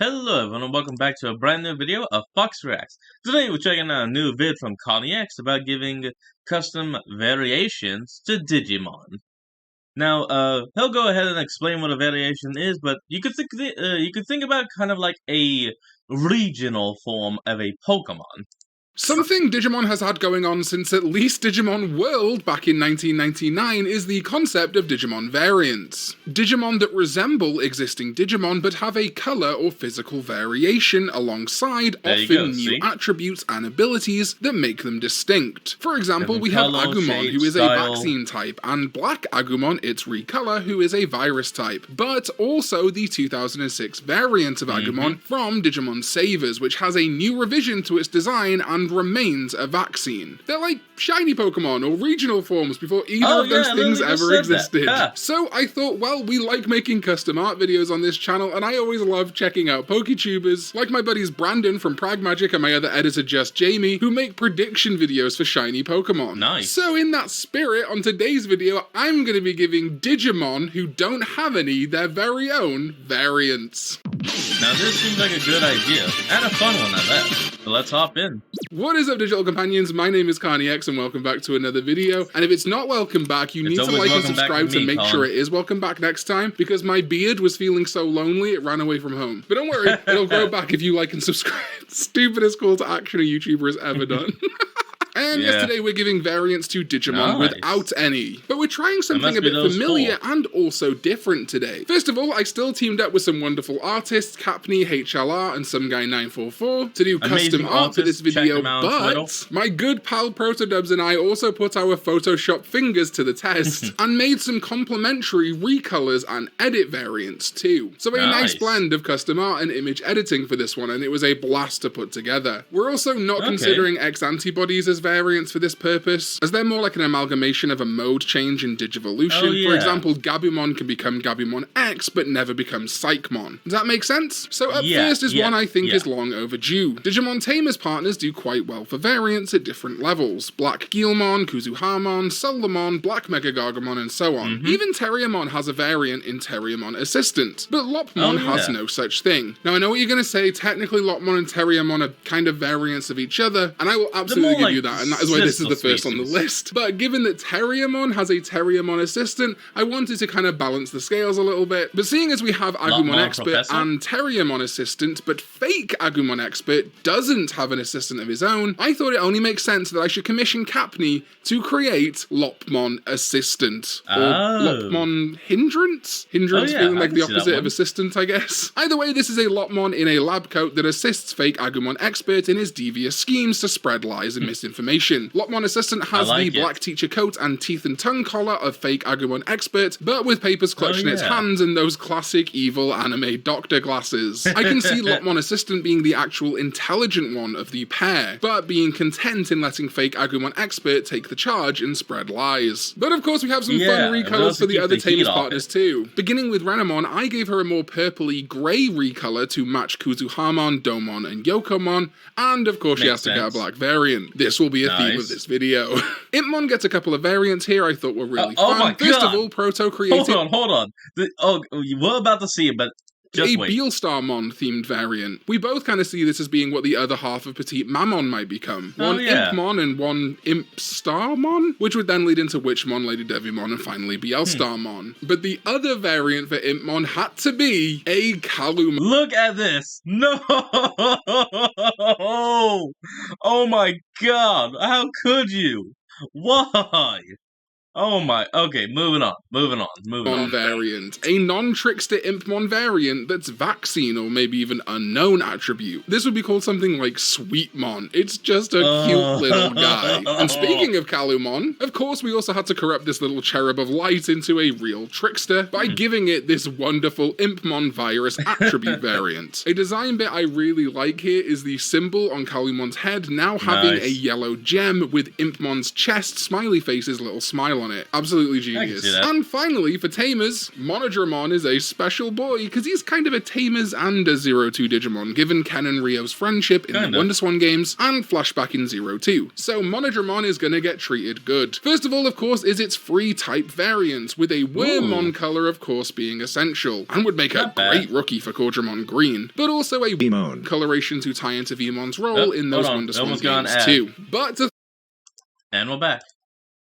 Hello everyone and welcome back to a brand new video of Fox Reacts. Today we're checking out a new vid from Connie X about giving custom variations to Digimon. Now, he'll go ahead and explain what a variation is, but you could think about kind of like a regional form of a Pokemon. Something Digimon has had going on since at least Digimon World back in 1999 is the concept of Digimon variants. Digimon that resemble existing Digimon but have a colour or physical variation alongside often new attributes and abilities that make them distinct. For example, we have Agumon, who is a vaccine type, and Black Agumon, its recolor, who is a virus type, but also the 2006 variant of Agumon from Digimon Savers, which has a new revision to its design and remains a vaccine. They're like shiny Pokemon or regional forms before either of those things ever existed. So I thought, well, we like making custom art videos on this channel, and I always love checking out PokeTubers, like my buddies Brandon from Pragmagic and my other editor Just Jamie, who make prediction videos for shiny Pokemon. Nice. So in that spirit, on today's video, I'm going to be giving Digimon who don't have any their very own variants. Now this seems like a good idea, and a fun one at that. So let's hop in. What is up, digital companions? My name is Connie X and welcome back to another video. And if it's not welcome back, you need to like and subscribe to make sure it is welcome back next time, because my beard was feeling so lonely it ran away from home. But don't worry, it'll grow back if you like and subscribe. Stupidest call to action a YouTuber has ever done. And yes, today we're giving variants to Digimon without any. But we're trying something a bit familiar and also different today. First of all, I still teamed up with some wonderful artists, Capney, HLR, and some guy 944 to do custom art for this video, but my good pal Protodubs and I also put our Photoshop fingers to the test and made some complementary recolors and edit variants too. So a nice blend of custom art and image editing for this one, and it was a blast to put together. We're also not considering X-antibodies as variants for this purpose, as they're more like an amalgamation of a mode change in Digivolution. For example, Gabumon can become Gabumon X, but never becomes Psychmon. Does that make sense? So up first is one I think is long overdue. Digimon Tamers partners do quite well for variants at different levels. Black Guilmon, Kuzuhamon, Solomon, Black Megagargamon, and so on. Even Terriermon has a variant in Terriermon Assistant, but Lopmon has no such thing. Now I know what you're going to say, technically Lopmon and Terriermon are kind of variants of each other, and I will absolutely give you that. And that is why this is the first on the list. But given that Terriermon has a Terriermon Assistant, I wanted to kind of balance the scales a little bit. But seeing as we have Agumon Expert and Terriermon Assistant, but fake Agumon Expert doesn't have an assistant of his own, I thought it only makes sense that I should commission Capney to create Lopmon Assistant. Or Lopmon Hindrance? Hindrance feeling like the opposite of assistant, I guess. Either way, this is a Lopmon in a lab coat that assists fake Agumon Expert in his devious schemes to spread lies and misinformation. Lopmon Assistant has the black teacher coat and teeth and tongue collar of fake Agumon Expert, but with papers clutched in its hands and those classic evil anime doctor glasses. I can see Lopmon Assistant being the actual intelligent one of the pair, but being content in letting fake Agumon Expert take the charge and spread lies. But of course we have some fun recolors for the other Tamers partners too. Beginning with Renamon, I gave her a more purpley grey recolor to match Kuzuhamon, Domon, and Yokomon, and of course she has to get a black variant. This will be a theme of this video. Impmon gets a couple of variants here I thought were really fun. First of all, Proto created... Hold on. We're about to see it, but just wait. Beelstarmon themed variant. We both kind of see this as being what the other half of Petite Mammon might become. One Impmon and one Impstarmon, which would then lead into Witchmon, Lady Devimon, and finally Beelstarmon. But the other variant for Impmon had to be a Kalumon. Look at this! No! Oh my god! How could you? Why? Oh my, okay, moving on. Variant. A non-trickster Impmon variant that's vaccine or maybe even unknown attribute. This would be called something like Sweetmon. It's just a cute little guy. And speaking of Kalumon, of course we also had to corrupt this little cherub of light into a real trickster by giving it this wonderful Impmon virus attribute variant. A design bit I really like here is the symbol on Kalumon's head now having a yellow gem with Impmon's chest smiley face's little smile smile on it. Absolutely genius. And finally, for tamers, Monodramon is a special boy because he's kind of a tamers and a 02 Digimon, given Ken and Ryo's friendship in the WonderSwan games and flashback in 02. So Monodramon is gonna get treated good. First of all, of course, is its free type variant, with a Wormmon color of course being essential, and would make a great rookie for Cordramon Green, but also a Vmon coloration to tie into Vmon's role in those WonderSwan games too. But and we're back.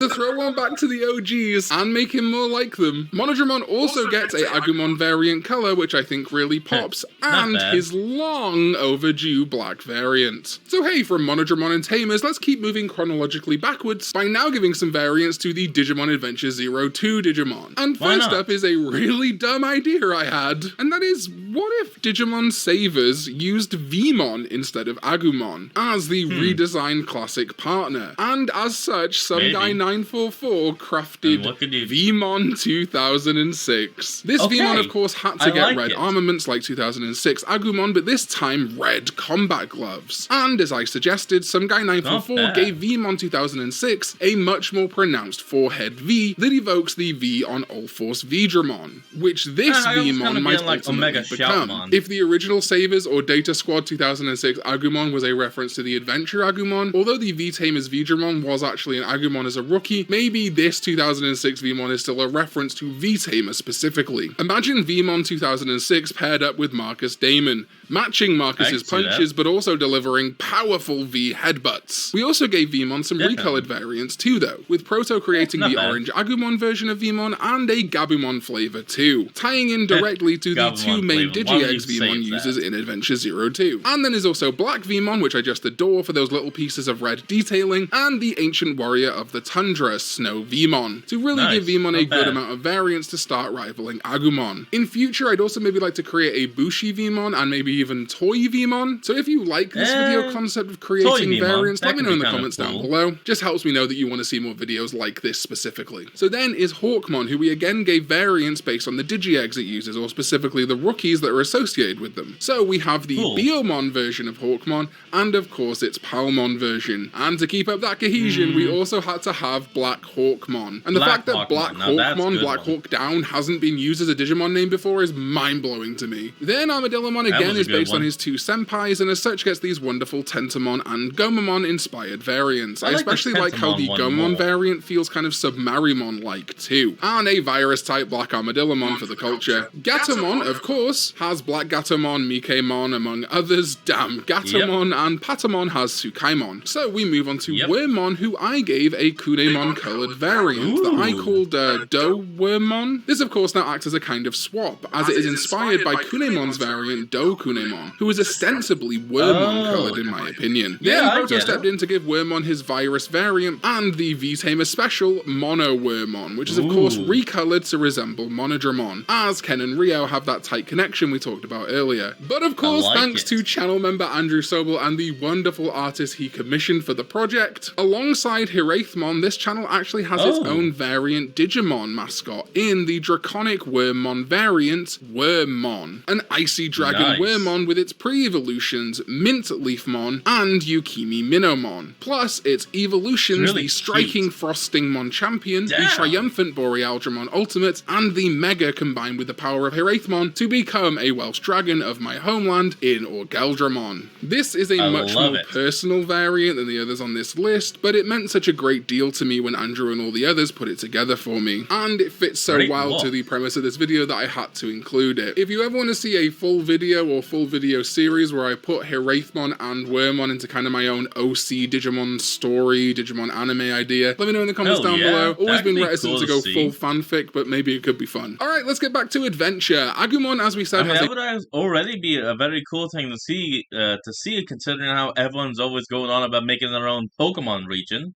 To throw one back to the OGs and make him more like them, Monodramon also gets a Agumon variant color, which I think really pops, and his long overdue black variant. So hey, from Monodramon and Tamers, let's keep moving chronologically backwards by now giving some variants to the Digimon Adventure 02 Digimon. And first up is a really dumb idea I had, and that is, what if Digimon Savers used Vmon instead of Agumon as the redesigned classic partner? And as such, some guy 944 crafted Vmon 2006. This Vmon, of course, had to get red armaments like 2006 Agumon, but this time red combat gloves. And as I suggested, some guy 944 gave Vmon 2006 a much more pronounced forehead V that evokes the V on All-Force Vdramon, which this Vmon might ultimately become. If the original Savers or Data Squad 2006 Agumon was a reference to the Adventure Agumon, although the V-Tamers Vdramon was actually an Agumon as a rookie, maybe this 2006 Vmon is still a reference to V-Tamer specifically. Imagine Vmon 2006 paired up with Marcus Damon, matching Marcus's punches but also delivering powerful V headbutts. We also gave Vmon some recolored variants too though, with Proto creating the orange Agumon version of Vmon and a Gabumon flavor too, tying in directly to the two main Digi-Eggs Vmon uses in Adventure 02. And then is also Black Vmon, which I just adore for those little pieces of red detailing, and the Ancient Warrior of the Tundra, Snow Vmon, to really give Vmon a good amount of variants to start rivaling Agumon. In future, I'd also maybe like to create a Bushi Vmon and maybe even Toy Vmon. So if you like this video concept of creating variants, let me know in the comments down below. Just helps me know that you want to see more videos like this specifically. So then is Hawkmon, who we again gave variants based on the Digi-Eggs it uses, or specifically the rookies that are associated with them. So we have the Biomon version of Hawkmon, and of course its Palmon version. And to keep up that cohesion, we also had to have Black Hawkmon. And the fact that Black Hawkmon, Black Hawk Down, hasn't been used as a Digimon name before is mind-blowing to me. Then Armadillomon again is based on his two senpais, and as such gets these wonderful Tentomon and Gomamon inspired variants. I especially like how the Gomamon variant feels kind of Submarimon-like too. And a virus-type Black Armadillomon for the culture. Gatomon, of course, has Black Gatomon, Mikemon, among others. Damn, Gatomon and Patamon has Tsukaimon. So we move on to Wormmon, who I gave a Kunemon colored variant that I called Do Wormmon. This of course now acts as a kind of swap, as it is inspired by Kunemon's variant Do Kunemon, who is ostensibly Wormmon colored in my opinion. Then Proto stepped in to give Wormmon his virus variant and the V-Tamer special Mono Wormmon, which is of course recolored to resemble Monodramon, as Ken and Ryo have that tight connection we talked about earlier. But of course, thanks to channel member Andrew Sobel and the wonderful artist he commissioned for the project, alongside Hiraethmon, this channel actually has its own variant Digimon mascot in the Draconic Wormmon variant, Wormmon, an icy dragon Wormmon with its pre-evolutions Mint Leafmon and Yukimi Minomon, plus its evolutions the Striking Frostingmon Champion, the Triumphant Borealdramon Ultimate, and the Mega combined with the power of Hiraethmon to become a Welsh dragon of my homeland in Orgeldramon. This is a much more personal variant than the others on this list, but it meant such a great deal to me when Andrew and all the others put it together for me, and it fits so well to the premise of this video that I had to include it. If you ever want to see a full video or full video series where I put Hiraethmon and Wormmon into kind of my own OC Digimon story, Digimon anime idea, let me know in the comments down below. Always been reticent to go full fanfic, but maybe it could be fun. Alright, let's get back to Adventure. Agumon, as we said, that would already be a very cool thing to see, considering how everyone's always going on about making their own Pokemon region.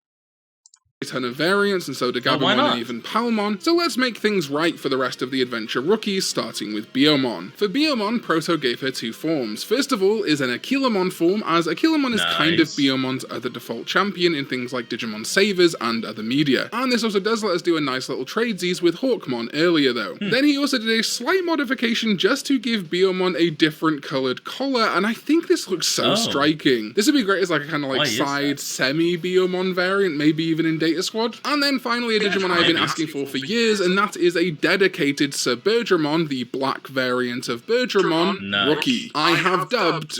A ton of variants, and so do Gabumon and even Palmon, so let's make things right for the rest of the Adventure rookies, starting with Biomon. For Biomon, Proto gave her two forms. First of all is an Aquilamon form, as Aquilamon is kind of Biomon's other default champion in things like Digimon Savers and other media. And this also does let us do a nice little tradesies with Hawkmon earlier though. Then he also did a slight modification just to give Biomon a different coloured collar, and I think this looks so striking. This would be great as like a kind of like side semi-Biomon variant, maybe even in Beta Squad. And then finally a Digimon I've been asking for years, and that is a dedicated Sir Bergermon, the black variant of Bergermon, Rookie. I have dubbed,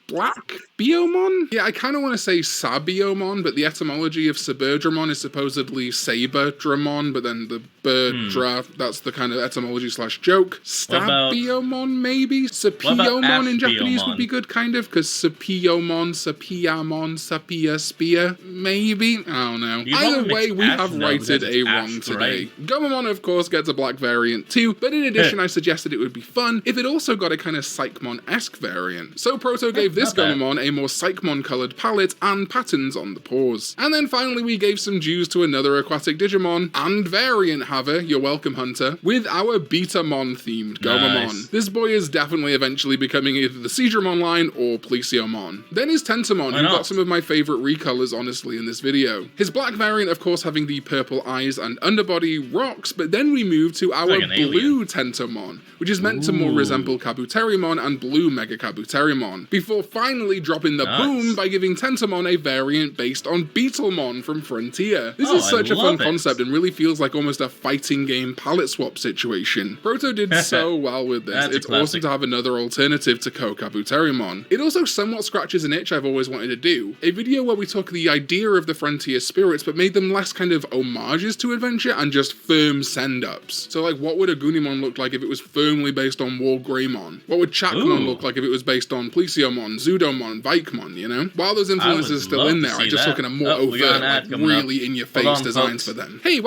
Black Biomon? Yeah, I kind of want to say Sabiomon, but the etymology of Saberdramon is supposedly Saberdramon, but then the Birdra, that's the kind of etymology / joke. Stabiomon, maybe? Sapiomon in Japanese would be good, kind of, because Sapiomon, Sapiamon, Sapia, Spia, maybe? I don't know. Either way, we have righted a wrong today. Gomamon, of course, gets a black variant too, but in addition, I suggested it would be fun if it also got a kind of Psychmon-esque variant. So Proto gave this Gomamon a more Psychmon-coloured palette and patterns on the paws. And then finally we gave some dues to another aquatic Digimon, and variant haver, you're welcome Hunter, with our Betamon-themed Gomamon. Nice. This boy is definitely eventually becoming either the Seadramon line or Plesiomon. Then is Tentomon, who got some of my favourite recolors honestly in this video. His black variant of course having the purple eyes and underbody rocks, but then we move to our blue Tentomon, which is meant to more resemble Kabuterimon and blue Mega Kabuterimon, before finally dropping the boom by giving Tentomon a variant based on Beetlemon from Frontier. This is such a fun concept and really feels like almost a fighting game palette swap situation. Proto did so well with this. It's awesome to have another alternative to Kabuterimon. It also somewhat scratches an itch I've always wanted to do. A video where we took the idea of the Frontier spirits but made them less kind of homages to adventure and just firm send-ups. So like, what would a Gunimon look like if it was firmly based on War Greymon? What would Chakmon look like if it was based on Plesiomon, Zudomon, Vikemon, you know? While those influences are still in there, I just look at a more overt, like, really in-your-face designs for them. Hey,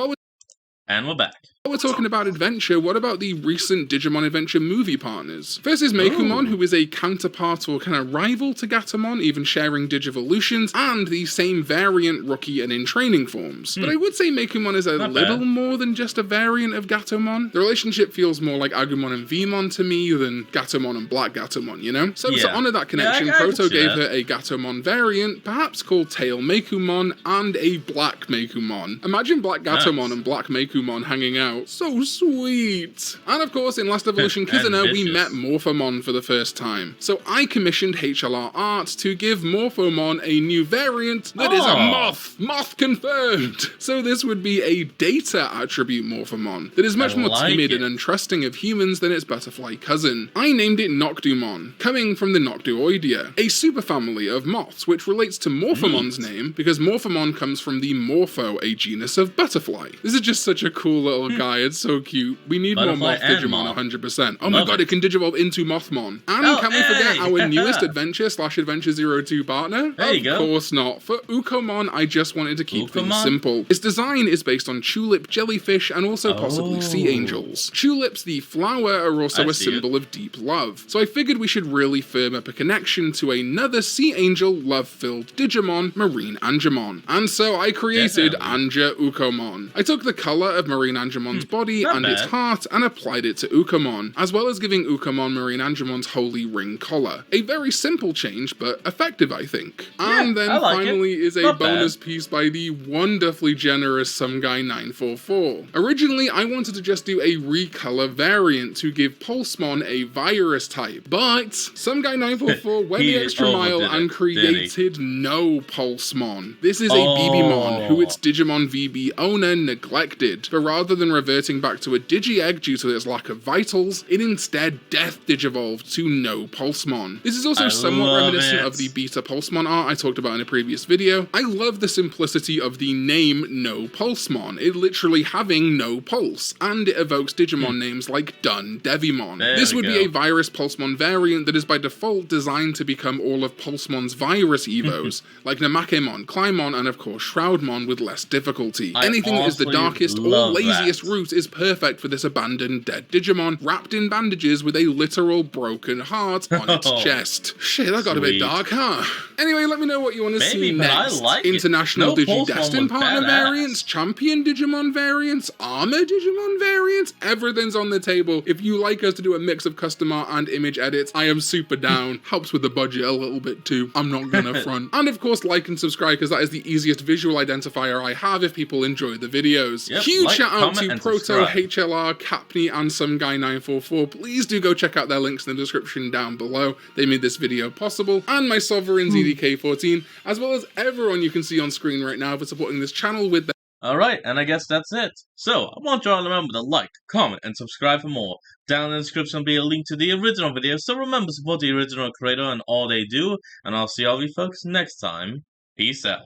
and we're back. While we're talking about adventure, what about the recent Digimon Adventure movie partners? First is Mekumon, who is a counterpart or kind of rival to Gatomon, even sharing Digivolutions, and the same variant Rookie and in training forms. But I would say Mekumon is a little more than just a variant of Gatomon. The relationship feels more like Agumon and Vmon to me than Gatomon and Black Gatomon, you know? So to honor that connection, Proto gave her a Gatomon variant, perhaps called Tail Mekumon, and a Black Mekumon. Imagine Black Gatomon and Black Mekumon hanging out. So sweet. And of course, in Last Evolution Kizuna, we met Morphomon for the first time. So I commissioned HLR Art to give Morphomon a new variant that is a moth. Moth confirmed. So this would be a data attribute Morphomon that is much more timid and untrusting of humans than its butterfly cousin. I named it Noctumon, coming from the Noctuoidea, a superfamily of moths, which relates to Morphomon's name because Morphomon comes from the Morpho, a genus of butterfly. This is just such a cool little guy. It's so cute. We need more Moth Digimon 100%. Oh my god, it can digivolve into Mothmon. And can we forget our newest adventure / Adventure 02 partner? There you go. Of course not. For Ukomon, I just wanted to keep things simple. Its design is based on tulip jellyfish and also possibly sea angels. Tulips, the flower, are also a symbol of deep love. So I figured we should really firm up a connection to another sea angel love-filled Digimon, Marine Angemon. And so I created Anja Ukomon. I took the color of Marine Angemon's body and its heart and applied it to Ukomon, as well as giving Ukomon Marine Angemon's holy ring collar. A very simple change, but effective, I think. And then finally is a bonus piece by the wonderfully generous Some Guy 944. Originally, I wanted to just do a recolor variant to give Pulsemon a virus type, but Some Guy 944 went the extra mile and created no Pulsemon. This is a BBmon who its Digimon VB owner neglected, but rather than reverting back to a Digi-Egg due to its lack of vitals, it instead death digivolved to no Pulsemon. This is also somewhat reminiscent of the Beta Pulsemon art I talked about in a previous video. I love the simplicity of the name No Pulsemon, it literally having no pulse, and it evokes Digimon names like Dun Devimon. This would be a virus Pulsemon variant that is by default designed to become all of Pulsemon's virus evos, like Namakemon, Clymon, and of course Shroudmon with less difficulty. Anything that is the darkest or laziest route is perfect for this abandoned dead Digimon, wrapped in bandages with a literal broken heart on its chest. Shit, that got a bit dark, huh? Anyway, let me know what you want to see next. International Digidestin partner variants, Champion Digimon variants, Armor Digimon variants, everything's on the table. If you like us to do a mix of custom art and image edits, I am super down. Helps with the budget a little bit too, I'm not gonna front. And of course, like and subscribe because that is the easiest visual identifier I have if people enjoy the videos. Huge shout out to Proto, HLR, Capney, and Some Guy 944. Please do go check out their links in the description down below. They made this video possible. And my Sovereign ZDK14, as well as everyone you can see on screen right now for supporting this channel with their... Alright, and I guess that's it. So, I want you all to remember to like, comment, and subscribe for more. Down in the description will be a link to the original video, so remember to support the original creator and all they do, and I'll see all of you folks next time. Peace out.